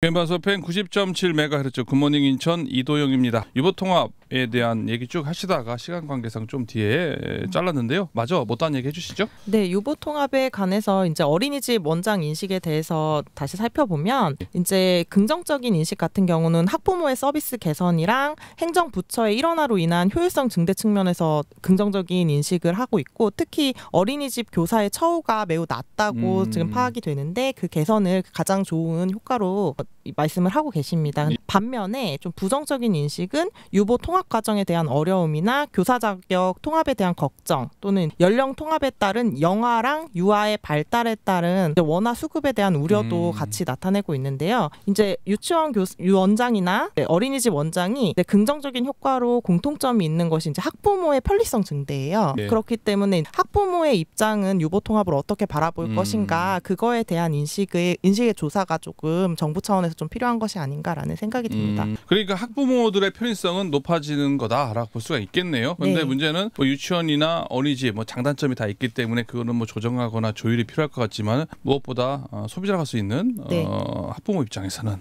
엠바서 팬 90.7MHz 굿모닝 인천 이도영입니다. 유보통합에 대한 얘기 쭉 하시다가 시간 관계상 좀 뒤에 잘랐는데요. 맞아, 못다한 얘기 해주시죠? 네, 유보통합에 관해서 이제 어린이집 원장 인식에 대해서 다시 살펴보면 이제 긍정적인 인식 같은 경우는 학부모의 서비스 개선이랑 행정부처의 일원화로 인한 효율성 증대 측면에서 긍정적인 인식을 하고 있고, 특히 어린이집 교사의 처우가 매우 낮다고 지금 파악이 되는데 그 개선을 가장 좋은 효과로 말씀을 하고 계십니다. 반면에 좀 부정적인 인식은 유보 통합 과정에 대한 어려움이나 교사 자격 통합에 대한 걱정, 또는 연령 통합에 따른 영아랑 유아의 발달에 따른 원화 수급에 대한 우려도 같이 나타내고 있는데요. 이제 유치원 원장이나 어린이집 원장이 긍정적인 효과로 공통점이 있는 것이 이제 학부모의 편리성 증대예요. 네. 그렇기 때문에 학부모의 입장은 유보 통합을 어떻게 바라볼 것인가, 그거에 대한 인식의 조사가 조금 정부 차원에서 좀 필요한 것이 아닌가라는 생각이 듭니다. 그러니까 학부모들의 편의성은 높아지는 거다라고 볼 수가 있겠네요. 그런데 네. 문제는 뭐 유치원이나 어린이집 뭐 장단점이 다 있기 때문에 그거는 뭐 조정하거나 조율이 필요할 것 같지만 무엇보다 소비자가 갈 수 있는 네. 학부모 입장에서는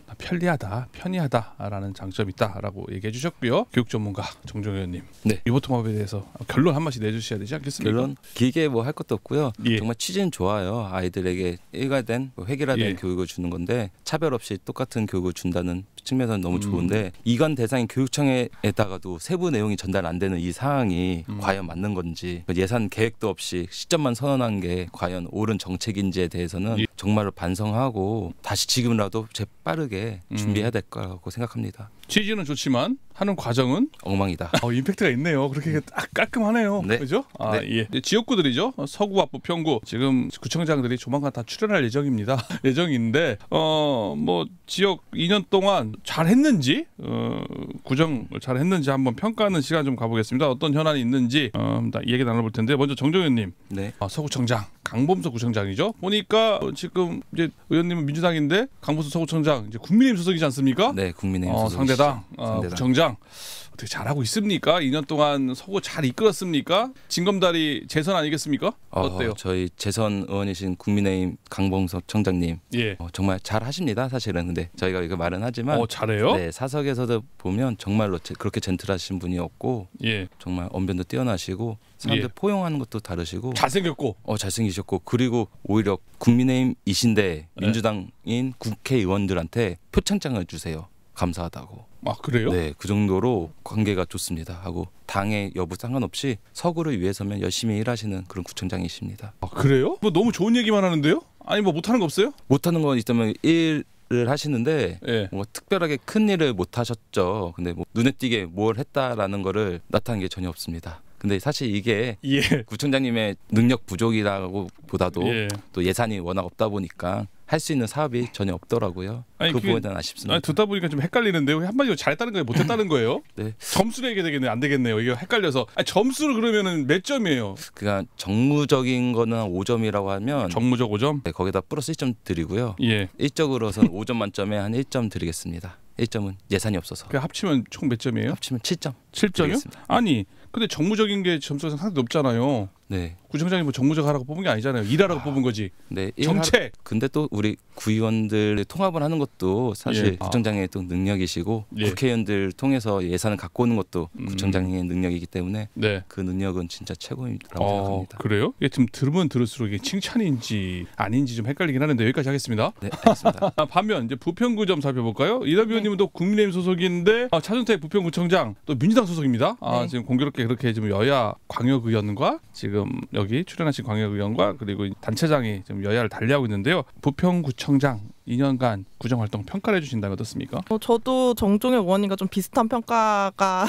편리하다라는 장점이 있다라고 얘기해 주셨고요. 교육 전문가 정종현 의원님, 네. 유보통합에 대해서 결론 한 마디 내주셔야 되지 않겠습니까? 결론 길게 뭐 할 것도 없고요. 예. 정말 취지는 좋아요. 아이들에게 일괄된 획일화된 교육을 주는 건데 차별 없이 똑같은 교육을 준다는 측면에서는 너무 좋은데 이관 대상인 교육청에다가도 세부 내용이 전달 안 되는 이 사항이 과연 맞는 건지, 예산 계획도 없이 시점만 선언한 게 과연 옳은 정책인지에 대해서는 정말로 반성하고 다시 지금이라도 재빠르게 준비해야 될 거라고 생각합니다. 취지는 좋지만 하는 과정은 엉망이다. 임팩트가 있네요. 그렇게 딱 깔끔하네요. 네. 그죠? 네. 예. 지역구들이죠. 서구와 부평구 지금 구청장들이 조만간 다 출연할 예정입니다. 예정인데 뭐 지역 2년 동안 잘했는지 구정 잘했는지 한번 평가하는 시간 좀 가보겠습니다. 어떤 현안이 있는지 얘기 나눠볼 텐데 먼저 정종현님, 네. 서구청장 강범석 구청장이죠. 보니까 지금 이제 의원님은 민주당인데 강범석 서구청장 이제 국민의힘 소속이지 않습니까? 네, 국민의힘 소속. 상대당 구청장 어떻게 잘하고 있습니까? 2년 동안 서구 잘 이끌었습니까? 징검다리 재선 아니겠습니까? 어때요? 저희 재선 의원이신 국민의힘 강범석 청장님, 예. 정말 잘하십니다. 사실은 근데 저희가 이거 말은 하지만 잘해요? 네, 사석에서도 보면 정말로 그렇게 젠틀하신 분이 없고, 예. 정말 언변도 뛰어나시고 사람들 포용하는 것도 다르시고 잘생겼고 잘생기셨고, 그리고 오히려 국민의힘이신데 민주당인 국회의원들한테 표창장을 주세요. 감사하다고. 그래요? 네, 그 정도로 관계가 좋습니다 하고 당의 여부 상관없이 서구를 위해서면 열심히 일하시는 그런 구청장이십니다. 그래요? 뭐 너무 좋은 얘기만 하는데요? 아니 뭐 못하는 거 없어요? 못하는 건 있다면 일을 하시는데 뭐 특별하게 큰 일을 못 하셨죠. 근데 뭐 눈에 띄게 뭘 했다라는 거를 나타낸 게 전혀 없습니다. 근데 사실 이게 구청장님의 능력 부족이라고 보다도 또 예산이 워낙 없다 보니까 할 수 있는 사업이 전혀 없더라고요. 그 부분에 대한 아쉽습니다. 듣다 보니까 좀 헷갈리는데요. 한마디로 잘했다는 거예요? 못했다는 거예요? 네. 점수를 얘기해야 되겠네요. 안 되겠네요. 이게 헷갈려서. 점수를 그러면은 몇 점이에요? 그러니까 정무적인 거는 5점이라고 하면 정무적 5점? 네, 거기다 플러스 1점 드리고요. 예. 일적으로서는 5점 만점에 한 1점 드리겠습니다. 1점은 예산이 없어서. 합치면 총 몇 점이에요? 합치면 7점. 7점이요? 아니 근데 정무적인 게 점수가 상당히 높잖아요. 네. 구청장이 뭐 정무적 하라고 뽑은 게 아니잖아요. 일하라고 뽑은 거지. 네. 정책. 근데 또 우리 구의원들 통합을 하는 것도 사실 구청장의 또 능력이시고 국회의원들 통해서 예산을 갖고 오는 것도 구청장의 능력이기 때문에 그 능력은 진짜 최고라고 생각합니다. 그래요? 이게 지금 들으면 들을수록 이게 칭찬인지 아닌지 좀 헷갈리긴 하는데 여기까지 하겠습니다. 네, 알겠습니다. 반면 이제 부평구 좀 살펴볼까요? 이다비 의원님은 또 국민의힘 소속인데 차준택 부평구청장 또 민주당 소속입니다. 지금 공교롭게 그렇게 지금 여야 광역의원과 지금 여기 출연하신 광역의원과 그리고 단체장이 지금 여야를 달리하고 있는데요. 부평구청장 2년간 구정활동 평가를 해주신다면 어떻습니까? 저도 정종현 의원님과 좀 비슷한 평가가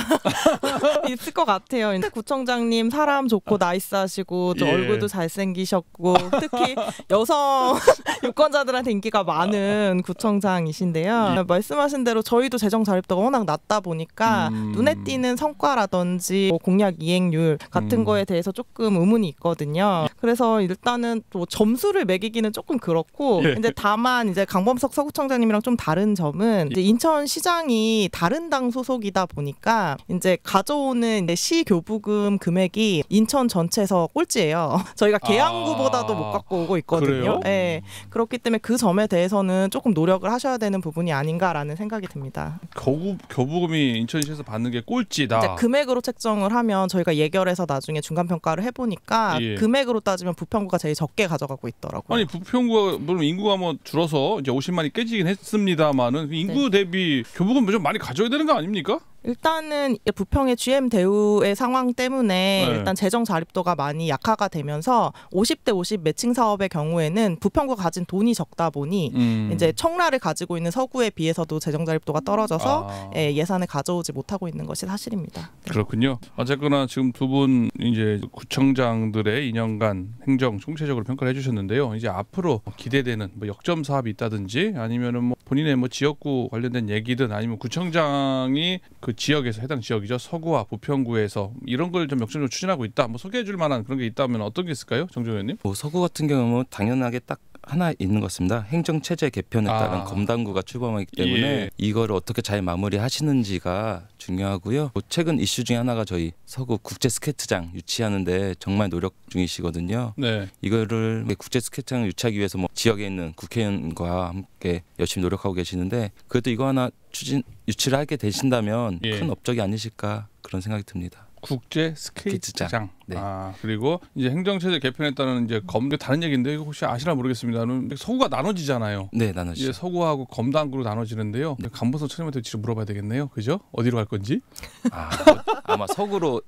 있을 것 같아요. 구청장님 사람 좋고 나이스하시고 얼굴도 잘생기셨고 특히 여성 유권자들한테 인기가 많은 구청장이신데요. 말씀하신 대로 저희도 재정 자립도가 워낙 낮다 보니까 눈에 띄는 성과라든지 공약 이행률 같은 거에 대해서 조금 의문이 있거든요. 그래서 일단은 또 점수를 매기기는 조금 그렇고 근데 다만 이제 강범석 서구청장님이랑 좀 다른 점은 이제 인천시장이 다른 당 소속이다 보니까 이제 가져오는 이제 시 교부금 금액이 인천 전체에서 꼴찌예요. 저희가 계양구보다도 못 갖고 오고 있거든요. 네. 그렇기 때문에 그 점에 대해서는 조금 노력을 하셔야 되는 부분이 아닌가라는 생각이 듭니다. 교부금이 인천시에서 받는 게 꼴찌다. 이제 금액으로 책정을 하면 저희가 예결해서 나중에 중간 평가를 해보니까 금액으로 따지면 부평구가 제일 적게 가져가고 있더라고요. 아니 부평구가 물론 인구가 뭐 줄어서 이제 50만이 깨지긴 했습니다만은 인구 대비 교부금 좀 많이 가져야 되는 거 아닙니까? 일단은 부평의 GM 대우의 상황 때문에 일단 재정 자립도가 많이 약화가 되면서 50대 50 매칭 사업의 경우에는 부평구가 가진 돈이 적다 보니 이제 청라를 가지고 있는 서구에 비해서도 재정 자립도가 떨어져서 예산을 가져오지 못하고 있는 것이 사실입니다. 네. 그렇군요. 어쨌거나 지금 두 분 이제 구청장들의 2년간 행정 총체적으로 평가를 해주셨는데요. 이제 앞으로 기대되는 뭐 역점 사업이 있다든지 아니면은 뭐 본인의 뭐 지역구 관련된 얘기든 아니면 구청장이 그 지역에서 해당 지역이죠. 서구와 부평구에서 이런 걸 좀 역점적으로 추진하고 있다. 뭐 소개해줄 만한 그런 게 있다면 어떤 게 있을까요, 정정 의원님? 뭐 서구 같은 경우는 당연하게 딱 하나 있는 것 같습니다. 행정체제 개편에 따른 검단구가 출범하기 때문에 이거를 어떻게 잘 마무리하시는지가 중요하고요. 뭐 최근 이슈 중에 하나가 저희 서구 국제 스케이트장 유치하는데 정말 노력 중이시거든요. 네. 이거를 국제 스케이트장을 유치하기 위해서 뭐 지역에 있는 국회의원과 함께 열심히 노력하고 계시는데 그래도 이거 하나 유치를 하게 되신다면 큰 업적이 아니실까 그런 생각이 듭니다. 국제 스케이트장. 네. 그리고 이제 행정체제 개편에 따른 이제 다른 얘기인데 이거 혹시 아시나 모르겠습니다는 서구가 나눠지잖아요. 네, 나눠지죠. 이제 서구하고 검단구로 나눠지는데요. 강범석 청장님한테 직접 물어봐야 되겠네요. 그죠? 어디로 갈 건지? 아마 서구로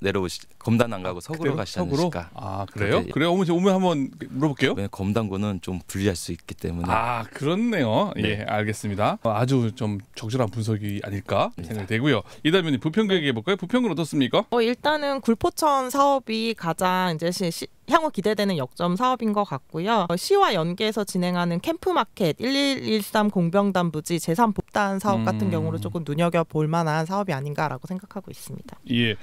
검단 안 가고 서구로 가시지 않으실까. 그래요? 그래요? 오면 한번 물어볼게요. 왜 검단구는 좀 불리할 수 있기 때문에. 그렇네요. 네. 예, 알겠습니다. 아주 좀 적절한 분석이 아닐까 생각이 되고요. 이달면님 부평구 얘기해 볼까요? 부평구는 어떻습니까? 일단은 굴포천 사업이 가장 이제 향후 기대되는 역점 사업인 것 같고요. 시와 연계해서 진행하는 캠프마켓 1113 공병단 부지 제3복단 사업 같은 경우로 조금 눈여겨볼 만한 사업이 아닌가라고 생각하고 있습니다. 예.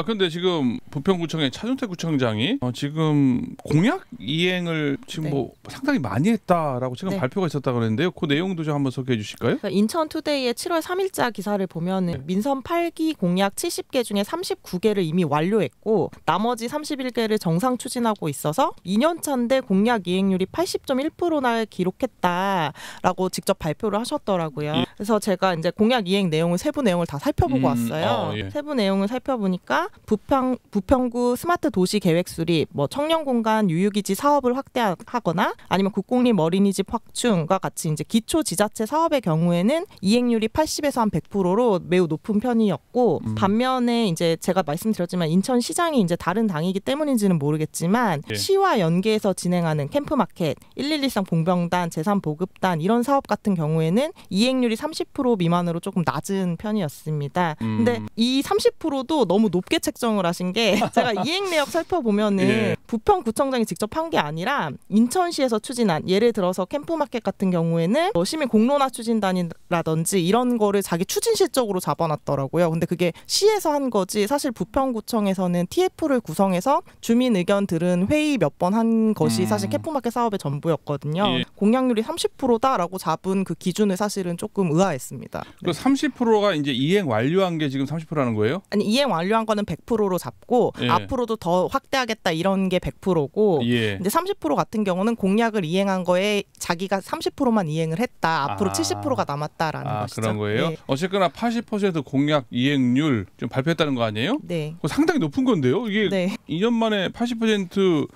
그런데 지금 부평구청의 차준택 구청장이 지금 공약 이행을 지금 뭐 상당히 많이 했다라고 지금 발표가 있었다고 그랬는데요. 그 내용도 좀 한번 소개해 주실까요? 그러니까 인천투데이의 7월 3일자 기사를 보면 민선 8기 공약 70개 중에 39개를 이미 완료했고 나머지 31개를 정상 추진하고 있어서 2년 차인데 공약 이행률이 80.1%나 기록했다라고 직접 발표를 하셨더라고요. 그래서 제가 이제 공약 이행 내용을 세부 내용을 다 살펴보고 왔어요. 세부 내용을 살펴보니까 부평구 스마트 도시 계획 수립, 뭐 청년 공간 유휴기지 사업을 확대하거나 아니면 국공립 어린이집 확충과 같이 이제 기초 지자체 사업의 경우에는 이행률이 80에서 한 100%로 매우 높은 편이었고 반면에 이제 제가 말씀드렸지만 인천시장이 이제 다른 당이기 때문인지는 모르겠지만 시와 연계해서 진행하는 캠프마켓, 1113 공병단, 제3보급단 이런 사업 같은 경우에는 이행률이 30% 미만으로 조금 낮은 편이었습니다. 근데 이 30%도 너무 높게 책정을 하신 게 제가 이행 내역 살펴보면은 부평구청장이 직접 한 게 아니라 인천시에서 추진한 예를 들어서 캠프마켓 같은 경우에는 시민 공론화 추진단이라든지 이런 거를 자기 추진 실적으로 잡아놨더라고요. 근데 그게 시에서 한 거지 사실 부평구청에서는 TF를 구성해서 주민 의견 들은 회의 몇 번 한 것이 사실 캠프마켓 사업의 전부였거든요. 공약률이 30%다라고 잡은 그 기준을 사실은 조금 의아했습니다. 그 30%가 이제 이행 완료한 게 지금 30%라는 거예요? 아니 이행 완료한 거는 100%로 잡고 앞으로도 더 확대하겠다 이런 게 100%고 이제 30% 같은 경우는 공약을 이행한 거에 자기가 30%만 이행을 했다. 앞으로 70%가 남았다라는 것이죠. 그런 거예요? 어쨌거나 80% 공약 이행률 좀 발표했다는 거 아니에요? 네. 상당히 높은 건데요. 이게 2년 만에 80%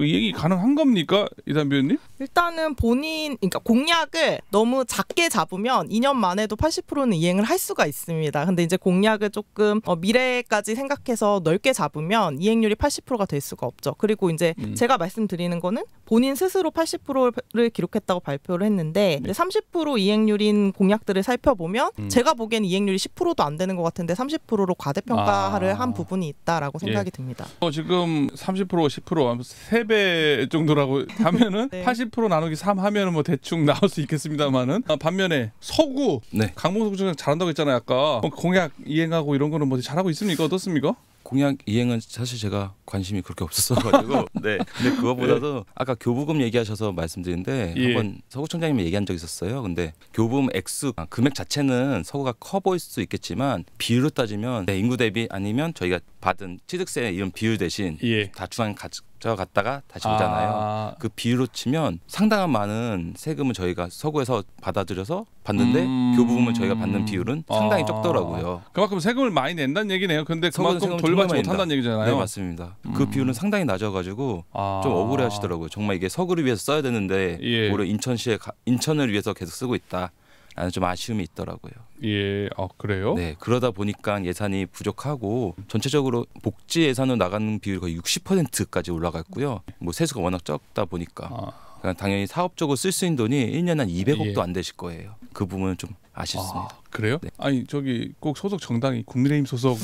이행이 가능한 겁니까? 이단 위원님? 일단은 그러니까 공약을 너무 작게 잡으면 2년 만에도 80%는 이행을 할 수가 있습니다. 근데 이제 공약을 조금 미래까지 생각해서 넓게 잡으면 이행률이 80%가 될 수가 없죠. 그리고 이제 제가 말씀드리는 거는 본인 스스로 80%를 기록했다고 발표를 했는데 30% 이행률인 공약들을 살펴보면 제가 보기엔 이행률이 10%도 안 되는 것 같은데 30%로 과대평가를 한 부분이 있다라고 생각이 듭니다. 지금 30% 10% 3배 정도라고 하면은 80% 나누기 3 하면은 뭐 대충 나올 수 있겠습니다만은 반면에 서구 강봉석 구청장 잘한다고 했잖아요. 아까 공약 이행하고 이런 거는 뭐 잘하고 있습니까? 어떻습니까? 공약 이행은 사실 제가 관심이 그렇게 없었어가지고 네. 근데 그거보다도 아까 교부금 얘기하셔서 말씀드린데 예. 한번 서구청장님이 얘기한 적이 있었어요. 근데 교부금 액수 금액 자체는 서구가 커 보일 수 있겠지만 비율로 따지면 인구 대비 아니면 저희가 받은 취득세 이런 비율 대신 예. 다 중앙 가져갔다가 다시 오잖아요. 아. 그 비율로 치면 상당한 많은 세금을 저희가 서구에서 받아들여서 받는데 교부금을 저희가 받는 비율은 상당히 적더라고요. 그만큼 세금을 많이 낸다는 얘기네요. 근데 그만큼 세금은 돌받지 정말 못한다는 얘기잖아요. 네, 맞습니다. 그 비율은 상당히 낮아가지고 좀 억울해하시더라고요. 정말 이게 서구를 위해서 써야 되는데 예. 오히려 인천을 위해서 계속 쓰고 있다. 라는 좀 아쉬움이 있더라고요. 예, 그래요? 네, 그러다 보니까 예산이 부족하고 전체적으로 복지 예산으로 나가는 비율이 거의 60%까지 올라갔고요. 뭐 세수가 워낙 적다 보니까 그러니까 당연히 사업적으로 쓸 수 있는 돈이 1년에 한 200억도 예. 안 되실 거예요. 그 부분은 좀 아쉽습니다. 그래요? 네. 아니 저기 꼭 소속 정당이 국민의힘 소속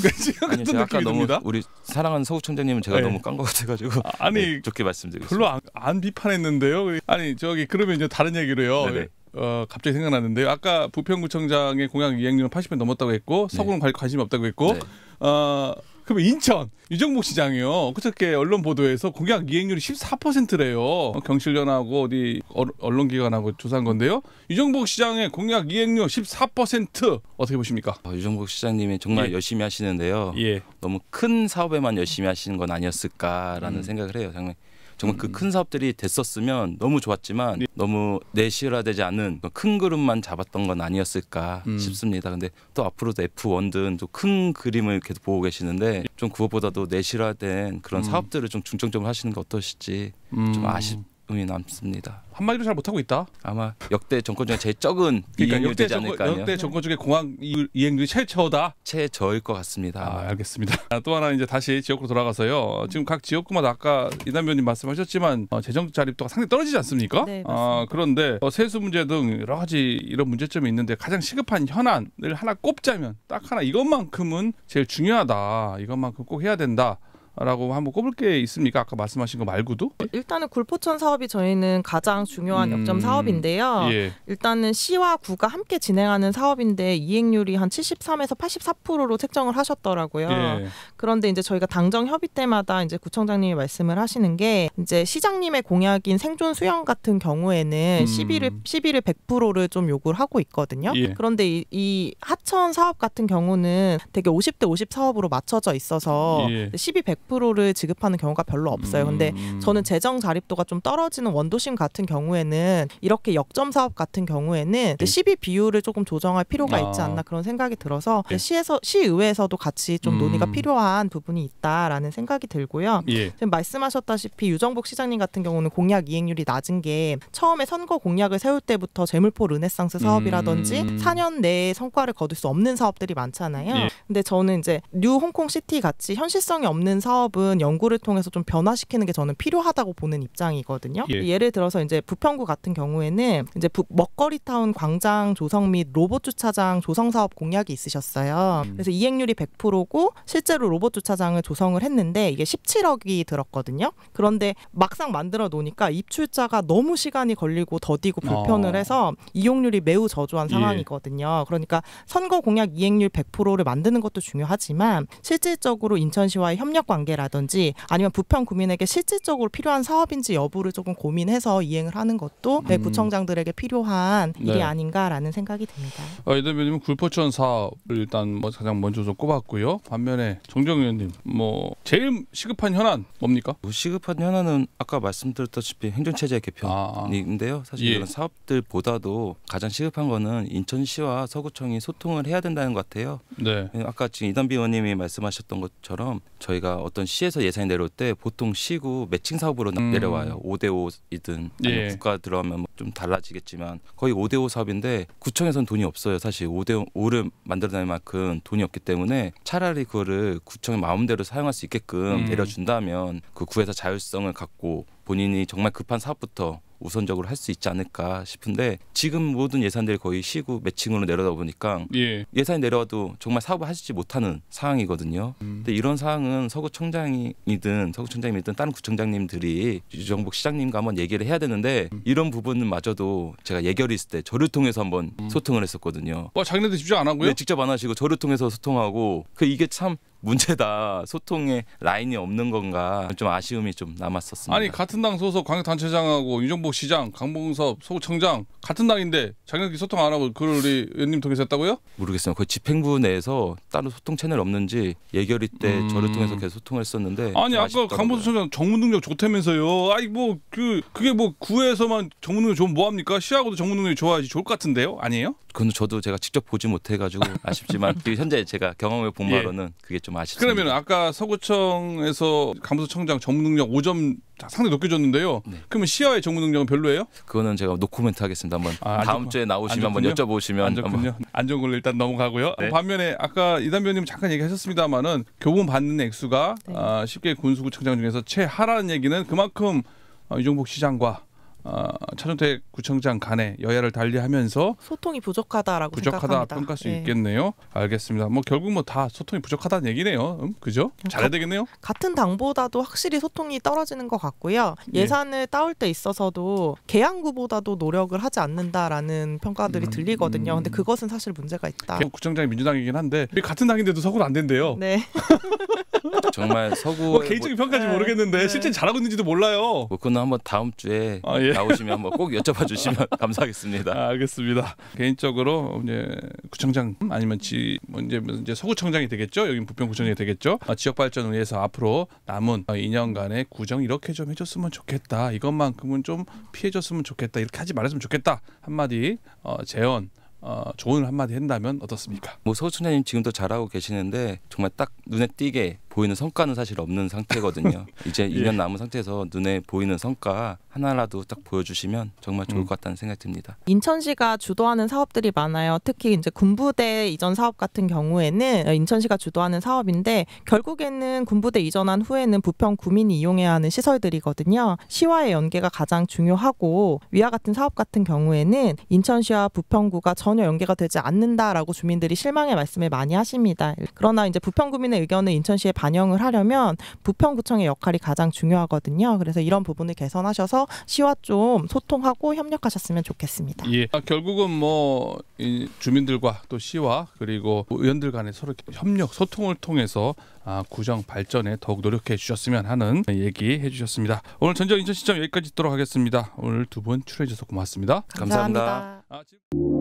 아니 제가 아까 너무 우리 사랑하는 서구청장님은 제가 네. 너무 깐 것 같아가지고 아니 네, 좋게 말씀드리겠습니다. 별로 안 비판했는데요. 아니 저기 그러면 이제 다른 얘기로요. 네네. 갑자기 생각났는데요. 아까 부평구청장의 공약 이행률은 80% 넘었다고 했고 서구는 관심이 없다고 했고 네. 그러면 인천 유정복 시장이요. 그저께 언론 보도에서 공약 이행률이 14%래요. 경실련하고 어디 언론기관하고 조사한 건데요. 유정복 시장의 공약 이행률 14% 어떻게 보십니까? 유정복 시장님이 정말 예. 열심히 하시는데요. 예. 너무 큰 사업에만 열심히 하시는 건 아니었을까라는 생각을 해요. 정말 그 큰 사업들이 됐었으면 너무 좋았지만 너무 내실화되지 않은 큰 그림만 잡았던 건 아니었을까 싶습니다. 근데 또 앞으로도 F1든 또 큰 그림을 계속 보고 계시는데 좀 그것보다도 내실화된 그런 사업들을 좀 중점적으로 하시는 게 어떠실지 좀 아쉬움이 남습니다. 한마디로 잘 못하고 있다. 아마 역대 정권 중에 제일 적은 이행률 되지 않을까요? 역대 정권 중에 공약 이행률이 최저다. 최저일 것 같습니다. 아마. 알겠습니다. 또 하나 이제 다시 지역구로 돌아가서요. 지금 각 지역구마다 아까 이담 의원님 말씀하셨지만 재정 자립도가 상당히 떨어지지 않습니까? 네, 맞습니다. 그런데 세수 문제 등 여러 가지 이런 문제점이 있는데 가장 시급한 현안을 하나 꼽자면 딱 하나 이것만큼은 제일 중요하다. 이것만큼 꼭 해야 된다. 라고 한번 꼽을 게 있습니까? 아까 말씀하신 거 말고도? 일단은 굴포천 사업이 저희는 가장 중요한 역점 사업인데요. 예. 일단은 시와 구가 함께 진행하는 사업인데 이행률이 한 73에서 84%로 책정을 하셨더라고요. 예. 그런데 이제 저희가 당정 협의 때마다 이제 구청장님이 말씀을 하시는 게 이제 시장님의 공약인 생존 수영 같은 경우에는 시비를 100%를 좀 요구를 하고 있거든요. 예. 그런데 이 하천 사업 같은 경우는 되게 50대 50 사업으로 맞춰져 있어서 예. 시비 100%를 지급하는 경우가 별로 없어요. 근데 저는 재정 자립도가 좀 떨어지는 원도심 같은 경우에는 이렇게 역점 사업 같은 경우에는 시비 비율을 조금 조정할 필요가 있지 않나 그런 생각이 들어서 시의회에서도 같이 좀 논의가 필요한 부분이 있다라는 생각이 들고요. 예. 지금 말씀하셨다시피 유정복 시장님 같은 경우는 공약 이행률이 낮은 게 처음에 선거 공약을 세울 때부터 재물포 르네상스 사업이라든지 4년 내에 성과를 거둘 수 없는 사업들이 많잖아요. 예. 근데 저는 이제 뉴 홍콩 시티 같이 현실성이 없는 사업은 연구를 통해서 좀 변화시키는 게 저는 필요하다고 보는 입장이거든요. 예. 예를 들어서 이제 부평구 같은 경우에는 이제 먹거리 타운 광장 조성 및 로봇 주차장 조성 사업 공약이 있으셨어요. 그래서 이행률이 100%고 실제로 로봇 주차장을 조성을 했는데 이게 17억이 들었거든요. 그런데 막상 만들어 놓으니까 입출자가 너무 시간이 걸리고 더디고 불편을 해서 이용률이 매우 저조한 상황이거든요. 그러니까 선거 공약 이행률 100%를 만드는 것도 중요하지만 실질적으로 인천시와의 협력 관계라든지 아니면 부평 구민에게 실질적으로 필요한 사업인지 여부를 조금 고민해서 이행을 하는 것도 구청장들에게 필요한 일이 아닌가라는 생각이 듭니다. 이 대표님은 굴포천 사업을 일단 가장 먼저 좀 꼽았고요. 반면에 정정 의원님 제일 시급한 현안 뭡니까? 시급한 현안은 아까 말씀드렸다시피 행정체제 개편인데요. 사실 이런 사업들보다도 가장 시급한 거는 인천시와 서구청이 소통을 해야 된다는 것 같아요. 네. 아까 지금 이담비 의원님이 말씀하셨던 것처럼 저희가 어떤 시에서 예산이 내려올 때 보통 시구 매칭 사업으로 내려와요. 5대5이든 국가 들어가면 좀 달라지겠지만 거의 5대5 사업인데 구청에서는 돈이 없어요. 사실 5대5를 만들어낼 만큼 돈이 없기 때문에 차라리 그거를 구청의 마음대로 사용할 수 있게끔 내려준다면 그 구에서 자율성을 갖고 본인이 정말 급한 사업부터 우선적으로 할 수 있지 않을까 싶은데 지금 모든 예산들이 거의 시구 매칭으로 내려다 보니까 예산이 내려와도 정말 사업을 하시지 못하는 상황이거든요. 근데 이런 상황은 서구청장이든 다른 구청장님들이 유정복 시장님과 한번 얘기를 해야 되는데 이런 부분마저도 제가 예결이 있을 때 저를 통해서 한번 소통을 했었거든요. 자기네들 집중 안 하고요? 네, 직접 안 하시고 저를 통해서 소통하고 이게 참 문제다. 소통에 라인이 없는 건가 좀 아쉬움이 좀 남았었습니다. 아니 같은 당 소속 광역단체장하고 유정복 시장, 강봉섭 서구청장 같은 당인데 자기네끼리 소통 안 하고 그걸 우리 의원님 통해서 했다고요? 모르겠어요. 거의 집행부 내에서 따로 소통 채널 없는지 예결위 때 저를 통해서 계속 소통을 했었는데 아니 아까 아쉽더라고요. 강봉섭 청장 정무 능력 좋다면서요. 아니 뭐 그게 뭐 구에서만 정무 능력 좋으면 뭐 합니까? 시하고도 정무 능력이 좋아야지 좋을 것 같은데요? 아니에요? 그건 저도 제가 직접 보지 못해가지고 아쉽지만 현재 제가 경험해 본 바로는 그게 좀 아쉽습니다. 그러면 아까 서구청에서 강봉섭 청장 정무 능력 5점 상당히 높게 줬는데요. 네. 그러면 시와의 정무 능력은 별로예요? 그거는 제가 노코멘트 하겠습니다. 한번 다음 주에 나오시면 한번 좋군요. 여쭤보시면 안 좋군요. 안 좋은 걸로 일단 넘어가고요. 네. 반면에 아까 이담 의원님 잠깐 얘기하셨습니다마는 교본 받는 액수가 네. 10개 군수구청장 중에서 최하라는 얘기는 그만큼 유정복 시장과 차준택 구청장 간에 여야를 달리하면서 소통이 부족하다라고 부족하다 생각합니다. 평가할 수 네. 있겠네요. 알겠습니다. 뭐 결국 뭐 다 소통이 부족하다는 얘기네요. 그죠? 잘해야 되겠네요. 같은 당보다도 확실히 소통이 떨어지는 것 같고요. 예. 예산을 따올 때 있어서도 계양구보다도 노력을 하지 않는다라는 평가들이 들리거든요. 근데 그것은 사실 문제가 있다. 구청장이 민주당이긴 한데 같은 당인데도 서구로 안 된대요. 네. 정말 서구 뭐 개인적인 평가인지 네. 모르겠는데 네. 실제 잘하고 있는지도 몰라요. 그거는 한번 다음 주에 예. 나오시면 한번 꼭 여쭤봐 주시면 감사하겠습니다. 알겠습니다. 개인적으로 이제 구청장 아니면 뭐 이제 서구청장이 되겠죠. 여긴 부평구청장이 되겠죠. 지역 발전을 위해서 앞으로 남은 2년간의 구정 이렇게 좀 해줬으면 좋겠다. 이것만큼은 좀 피해줬으면 좋겠다. 이렇게 하지 말았으면 좋겠다. 한마디 재언. 조언을 한마디 한다면 어떻습니까? 뭐 서구청장님 지금도 잘하고 계시는데 정말 딱 눈에 띄게 보이는 성과는 사실 없는 상태거든요. 이제 2년 남은 상태에서 눈에 보이는 성과 하나라도 딱 보여주시면 정말 좋을 것 같다는 생각이 듭니다. 인천시가 주도하는 사업들이 많아요. 특히 이제 군부대 이전 사업 같은 경우에는 인천시가 주도하는 사업인데 결국에는 군부대 이전한 후에는 부평 구민이 이용해야 하는 시설들이거든요. 시와의 연계가 가장 중요하고 위와 같은 사업 같은 경우에는 인천시와 부평구가 전혀 연계가 되지 않는다라고 주민들이 실망의 말씀을 많이 하십니다. 그러나 이제 부평구민의 의견을 인천시에 반영을 하려면 부평구청의 역할이 가장 중요하거든요. 그래서 이런 부분을 개선하셔서 시와 좀 소통하고 협력하셨으면 좋겠습니다. 예. 결국은 뭐 이 주민들과 또 시와 그리고 의원들 간의 서로 협력 소통을 통해서 구정 발전에 더욱 노력해 주셨으면 하는 얘기해 주셨습니다. 오늘 전적 인천시점 여기까지 듣도록 하겠습니다. 오늘 두 분 출연해 주셔서 고맙습니다. 감사합니다. 감사합니다.